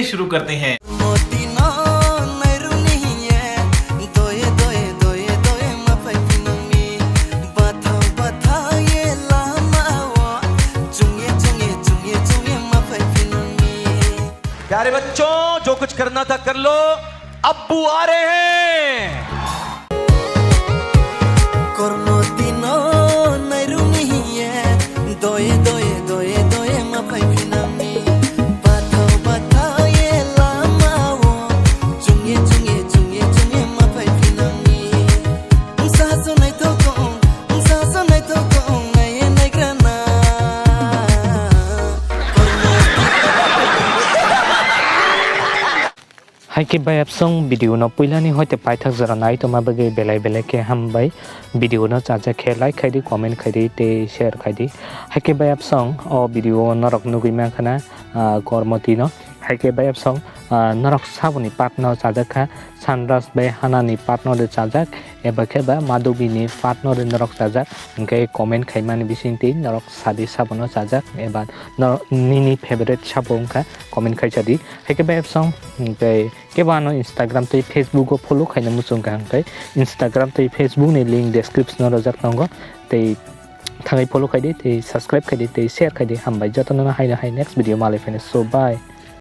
चलिए शुरू करते हैं। प्यारे बच्चों, जो कुछ करना था कर लो, अब्बू आ रहे हैं। Hai ke bay song video no puila ni hoite paithak jara nai to ma bage belai ke ham bai video no chaja khe like khai di comment khai di te share khai di hai ke bay song o video no rok nugui ma khana kormoti no hai ke bay song narok sabuni partner chaja kha sunrise bay hanani partner de chaja eba ke ba madubini partner de narok chaja engke comment khai mani bisingti narok sadi sabono chaja eba nini favorite sabong kha comment khai chadi hai ke bay song ke kebano Instagram te Facebook ko follow khaina musung kang kai Instagram te Facebook ni link description ro jak tango te thangai follow khai di te subscribe khai di te share khai di ham bai jatona na hai next video male finish so bye.